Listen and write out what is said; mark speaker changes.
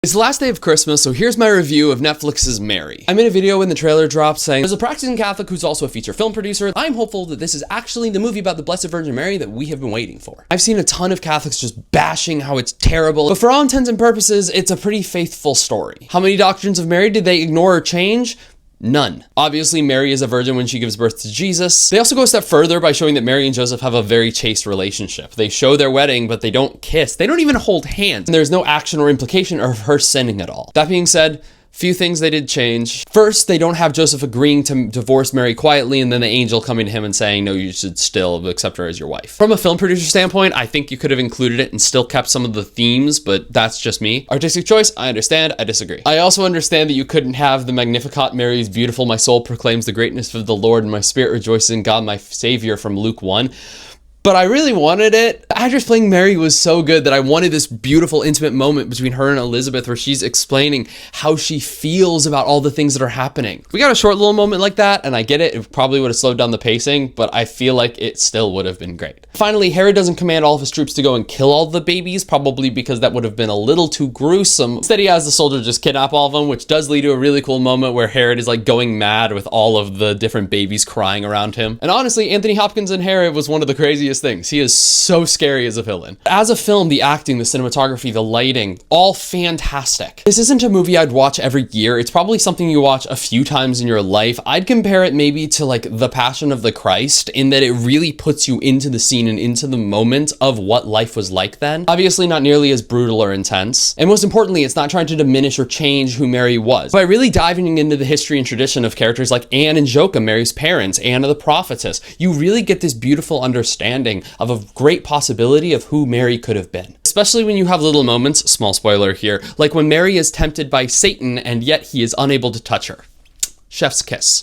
Speaker 1: It's the last day of Christmas, so here's my review of Netflix's Mary. I made a video when the trailer dropped saying, as a practicing Catholic who's also a feature film producer, I'm hopeful that this is actually the movie about the Blessed Virgin Mary that we have been waiting for. I've seen a ton of Catholics just bashing how it's terrible, but for all intents and purposes, it's a pretty faithful story. How many doctrines of Mary did they ignore or change? None. Obviously, Mary is a virgin when she gives birth to Jesus. They also go a step further by showing that Mary and Joseph have a very chaste relationship. They show their wedding, but they don't kiss. They don't even hold hands. And there's no action or implication of her sinning at all. That being said, few things they did change. First, they don't have Joseph agreeing to divorce Mary quietly and then the angel coming to him and saying, no, you should still accept her as your wife. From a film producer standpoint, I think you could have included it and still kept some of the themes, but that's just me. Artistic choice, I understand, I disagree. I also understand that you couldn't have the Magnificat, Mary's beautiful, my soul proclaims the greatness of the Lord and my spirit rejoices in God, my Savior from Luke 1. But I really wanted it. The actress playing Mary was so good that I wanted this beautiful, intimate moment between her and Elizabeth where she's explaining how she feels about all the things that are happening. We got a short little moment like that, and I get it. It probably would have slowed down the pacing, but I feel like it still would have been great. Finally, Herod doesn't command all of his troops to go and kill all the babies, probably because that would have been a little too gruesome. Instead, he has the soldier just kidnap all of them, which does lead to a really cool moment where Herod is like going mad with all of the different babies crying around him. And honestly, Anthony Hopkins and Herod was one of the craziest things. He is so scary as a villain. As a film, the acting, the cinematography, the lighting, all fantastic. This isn't a movie I'd watch every year. It's probably something you watch a few times in your life. I'd compare it maybe to like The Passion of the Christ in that it really puts you into the scene and into the moment of what life was like then. Obviously not nearly as brutal or intense. And most importantly, it's not trying to diminish or change who Mary was. By really diving into the history and tradition of characters like Anne and Joachim, Mary's parents, Anna the prophetess, you really get this beautiful understanding of a great possibility of who Mary could have been. Especially when you have little moments, small spoiler here, like when Mary is tempted by Satan and yet he is unable to touch her. Chef's kiss.